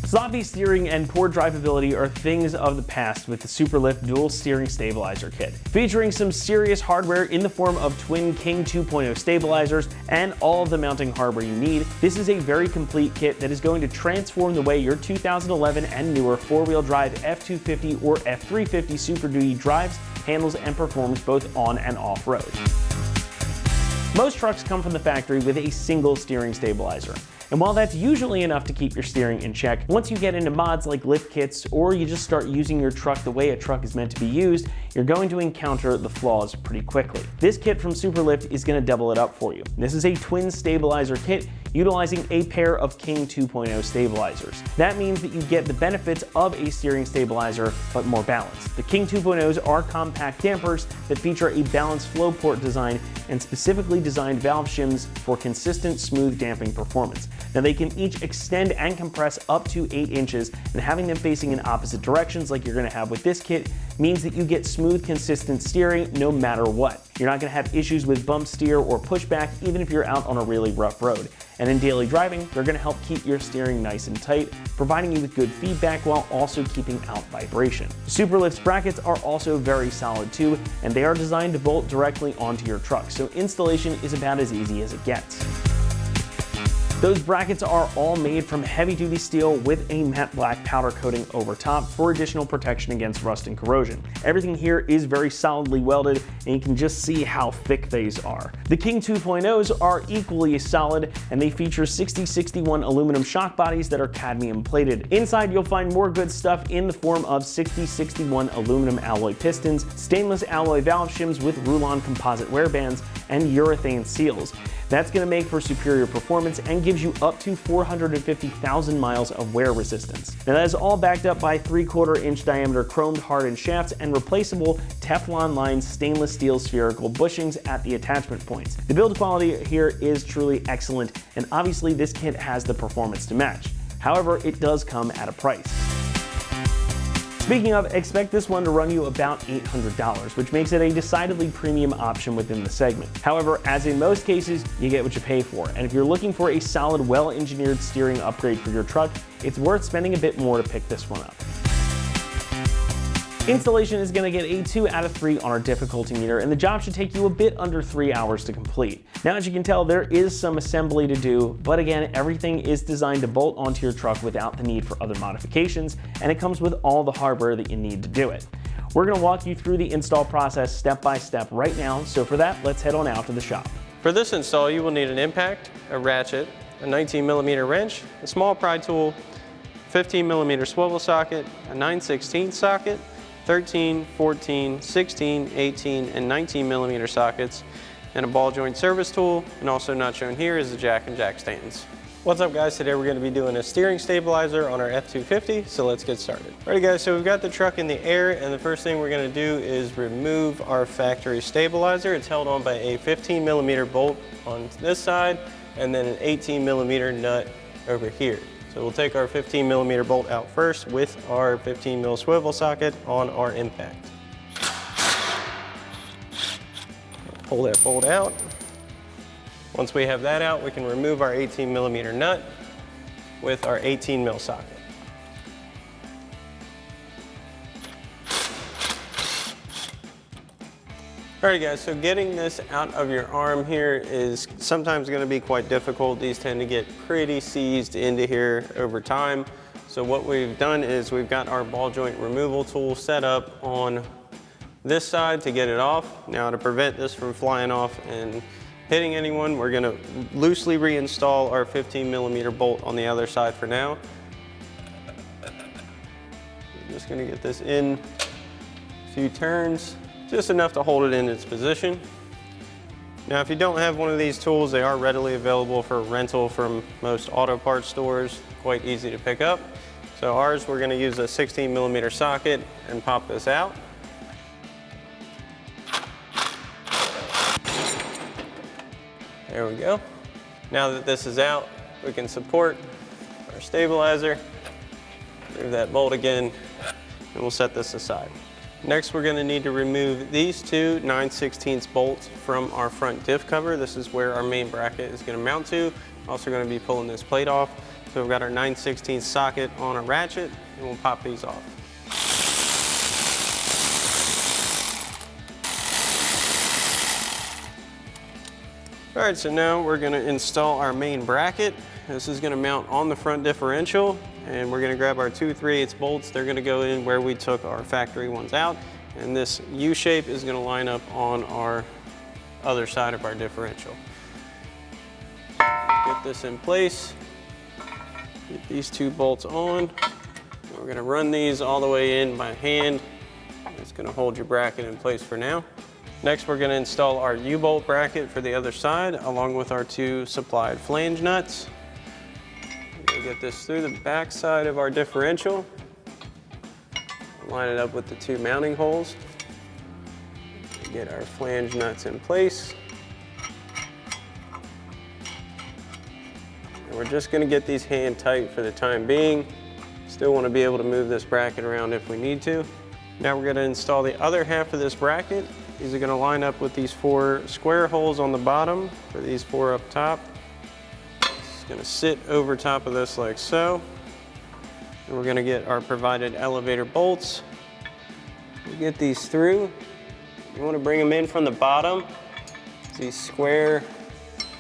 Sloppy steering and poor drivability are things of the past with the SuperLift dual steering stabilizer kit. Featuring some serious hardware in the form of twin King 2.0 stabilizers and all of the mounting hardware you need, this is a very complete kit that is going to transform the way your 2011 and newer four-wheel drive F-250 or F-350 Super Duty drives, handles, and performs both on and off-road. Most trucks come from the factory with a single steering stabilizer. And while that's usually enough to keep your steering in check, once you get into mods like lift kits or you just start using your truck the way a truck is meant to be used, you're going to encounter the flaws pretty quickly. This kit from SuperLift is going to double it up for you. This is a twin stabilizer kit utilizing a pair of King 2.0 stabilizers. That means that you get the benefits of a steering stabilizer, but more balanced. The King 2.0s are compact dampers that feature a balanced flow port design and specifically designed valve shims for consistent, smooth damping performance. Now they can each extend and compress up to 8 inches, and having them facing in opposite directions like you're going to have with this kit means that you get smooth, consistent steering no matter what. You're not going to have issues with bump steer or pushback even if you're out on a really rough road. And in daily driving, they're going to help keep your steering nice and tight, providing you with good feedback while also keeping out vibration. SuperLift's brackets are also very solid too, and they are designed to bolt directly onto your truck, so installation is about as easy as it gets. Those brackets are all made from heavy-duty steel with a matte black powder coating over top for additional protection against rust and corrosion. Everything here is very solidly welded, and you can just see how thick these are. The King 2.0s are equally solid, and they feature 6061 aluminum shock bodies that are cadmium plated. Inside, you'll find more good stuff in the form of 6061 aluminum alloy pistons, stainless alloy valve shims with Rulon composite wear bands, and urethane seals. That's going to make for superior performance and gives you up to 450,000 miles of wear resistance. Now that is all backed up by 3/4 inch diameter chromed hardened shafts and replaceable Teflon lined stainless steel spherical bushings at the attachment points. The build quality here is truly excellent, and obviously this kit has the performance to match. However, it does come at a price. Speaking of, expect this one to run you about $800, which makes it a decidedly premium option within the segment. However, as in most cases, you get what you pay for, and if you're looking for a solid, well-engineered steering upgrade for your truck, it's worth spending a bit more to pick this one up. Installation is going to get a 2 out of 3 on our difficulty meter, and the job should take you a bit under 3 hours to complete. Now, as you can tell, there is some assembly to do, but again, everything is designed to bolt onto your truck without the need for other modifications, and it comes with all the hardware that you need to do it. We're going to walk you through the install process step by step right now, so for that, let's head on out to the shop. For this install, you will need an impact, a ratchet, a 19mm wrench, a small pry tool, 15mm swivel socket, a 9/16 socket, 13, 14, 16, 18, and 19mm sockets, and a ball joint service tool, and also not shown here is the jack and jack stands. What's up guys, today we're going to be doing a steering stabilizer on our F-250, so let's get started. Alright guys, so we've got the truck in the air, and the first thing we're going to do is remove our factory stabilizer. It's held on by a 15mm bolt on this side, and then an 18mm nut over here. So we'll take our 15mm bolt out first with our 15mm swivel socket on our impact. Pull that bolt out. Once we have that out, we can remove our 18mm nut with our 18mm socket. Alright guys, so getting this out of your arm here is sometimes going to be quite difficult. These tend to get pretty seized into here over time. So what we've done is we've got our ball joint removal tool set up on this side to get it off. Now to prevent this from flying off and hitting anyone, we're going to loosely reinstall our 15mm bolt on the other side for now. I'm just going to get this in a few turns. Just enough to hold it in its position. Now if you don't have one of these tools, they are readily available for rental from most auto parts stores, quite easy to pick up. So ours, we're going to use a 16mm socket and pop this out. There we go. Now that this is out, we can support our stabilizer, move that bolt again, and we'll set this aside. Next, we're going to need to remove these two 9/16 bolts from our front diff cover. This is where our main bracket is going to mount to. Also going to be pulling this plate off. So we've got our 9/16 socket on a ratchet, and we'll pop these off. All right, so now we're gonna install our main bracket. This is gonna mount on the front differential, and we're gonna grab our 2 3/8 bolts. They're gonna go in where we took our factory ones out, and this U shape is gonna line up on our other side of our differential. Get this in place. Get these 2 bolts on. We're gonna run these all the way in by hand. It's gonna hold your bracket in place for now. Next, we're gonna install our U-bolt bracket for the other side, along with our 2 supplied flange nuts. We're gonna get this through the back side of our differential. Line it up with the 2 mounting holes. Get our flange nuts in place. And we're just gonna get these hand tight for the time being. Still wanna be able to move this bracket around if we need to. Now we're gonna install the other half of this bracket. These are gonna line up with these 4 square holes on the bottom for these 4 up top. It's gonna sit over top of this like so. And we're gonna get our provided elevator bolts. We get these through. You wanna bring them in from the bottom. These square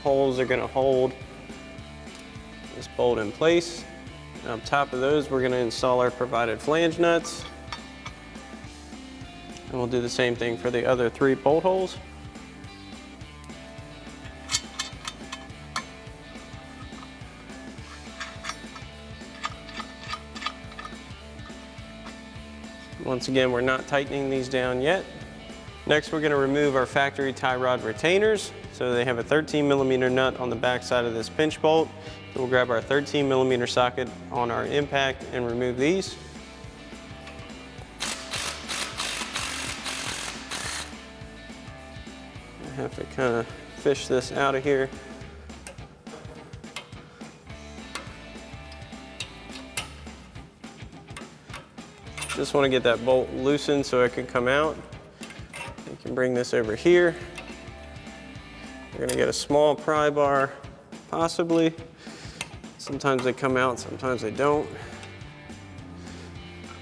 holes are gonna hold this bolt in place. And on top of those, we're gonna install our provided flange nuts. And we'll do the same thing for the other 3 bolt holes. Once again, we're not tightening these down yet. Next, we're gonna remove our factory tie rod retainers. So they have a 13mm nut on the back side of this pinch bolt. So we'll grab our 13mm socket on our impact and remove these. I have to kind of fish this out of here. Just want to get that bolt loosened so it can come out. You can bring this over here. You're going to get a small pry bar, possibly. Sometimes they come out, sometimes they don't.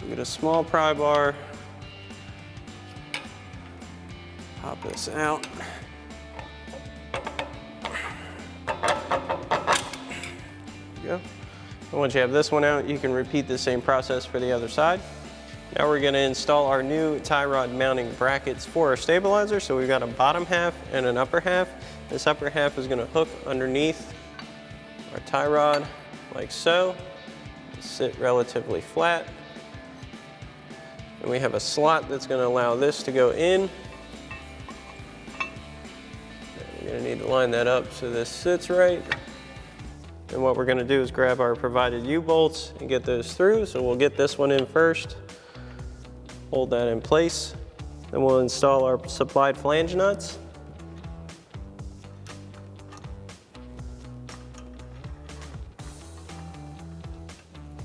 You get a small pry bar. Pop this out. Go. And once you have this one out, you can repeat the same process for the other side. Now we're going to install our new tie rod mounting brackets for our stabilizer. So we've got a bottom half and an upper half. This upper half is going to hook underneath our tie rod like so. Sit relatively flat. And we have a slot that's going to allow this to go in. We're going to need to line that up so this sits right. And what we're going to do is grab our provided U-bolts and get those through. So we'll get this one in first, hold that in place. Then we'll install our supplied flange nuts.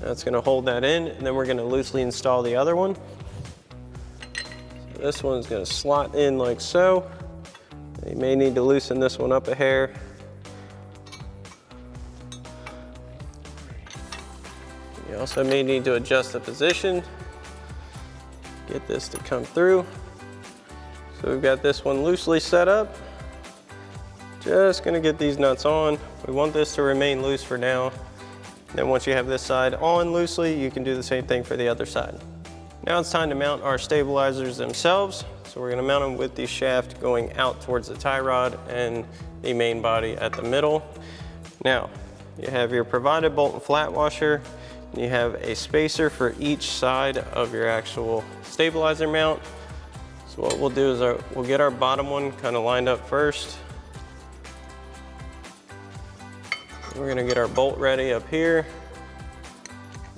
That's going to hold that in, and then we're going to loosely install the other one. So this one's going to slot in like so. You may need to loosen this one up a hair. You also may need to adjust the position. Get this to come through. So we've got this one loosely set up. Just gonna get these nuts on. We want this to remain loose for now. Then once you have this side on loosely, you can do the same thing for the other side. Now it's time to mount our stabilizers themselves. So we're gonna mount them with the shaft going out towards the tie rod and the main body at the middle. Now, you have your provided bolt and flat washer. You have a spacer for each side of your actual stabilizer mount. So what we'll do is we'll get our bottom one kind of lined up first. We're gonna get our bolt ready up here.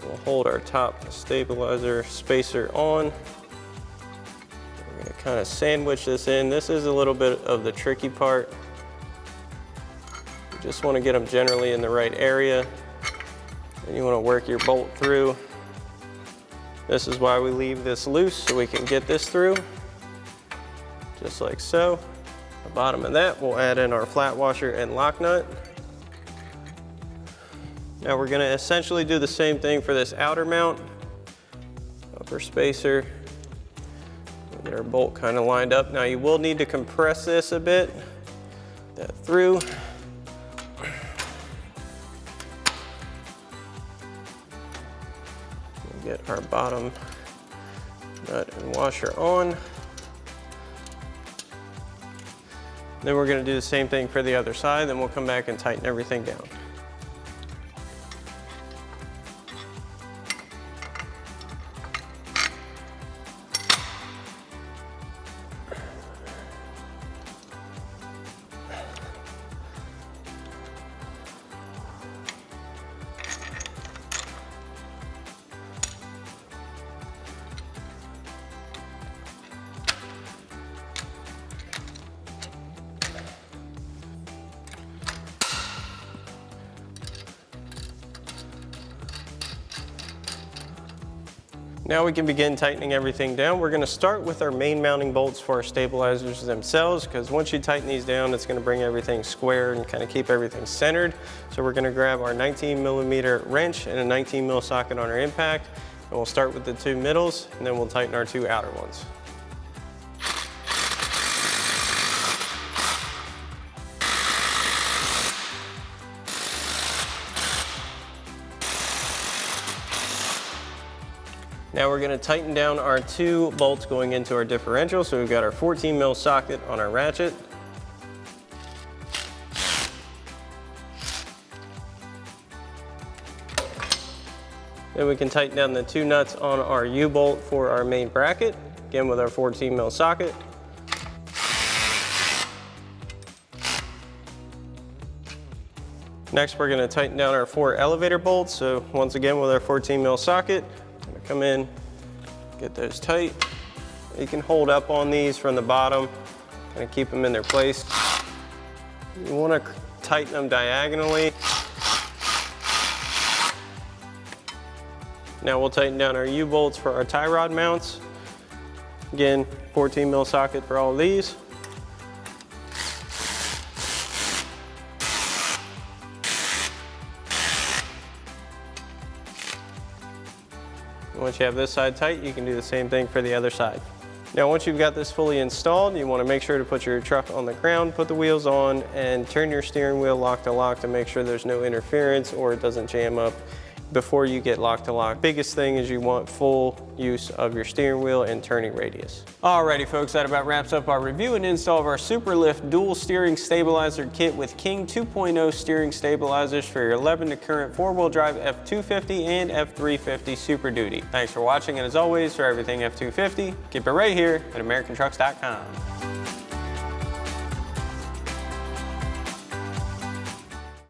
We'll hold our top stabilizer spacer on. We're gonna kind of sandwich this in. This is a little bit of the tricky part. You just want to get them generally in the right area. And you want to work your bolt through. This is why we leave this loose, so we can get this through. Just like so. At the bottom of that, we'll add in our flat washer and lock nut. Now we're gonna essentially do the same thing for this outer mount. Upper spacer. Get our bolt kind of lined up. Now you will need to compress this a bit. That through. We'll get our bottom nut and washer on. Then we're going to do the same thing for the other side, then we'll come back and tighten everything down. Now we can begin tightening everything down. We're gonna start with our main mounting bolts for our stabilizers themselves, because once you tighten these down, it's gonna bring everything square and kind of keep everything centered. So we're gonna grab our 19mm wrench and a 19mm socket on our impact, and we'll start with the two middles, and then we'll tighten our two outer ones. Now we're going to tighten down our two bolts going into our differential. So we've got our 14mm socket on our ratchet. Then we can tighten down the two nuts on our U-bolt for our main bracket, again with our 14mm socket. Next we're going to tighten down our 4 elevator bolts. So once again with our 14mm socket, come in, get those tight. You can hold up on these from the bottom and keep them in their place. You want to tighten them diagonally. Now we'll tighten down our U-bolts for our tie rod mounts. Again, 14mm socket for all of these. Once you have this side tight, you can do the same thing for the other side. Now once you've got this fully installed, you want to make sure to put your truck on the ground, put the wheels on, and turn your steering wheel lock to make sure there's no interference or it doesn't jam up before you get lock to lock. Biggest thing is you want full use of your steering wheel and turning radius. Alrighty folks, that about wraps up our review and install of our SuperLift dual steering stabilizer kit with King 2.0 steering stabilizers for your 11 to current 4-wheel drive F-250 and F-350 Super Duty. Thanks for watching, and as always, for everything F-250, keep it right here at AmericanTrucks.com.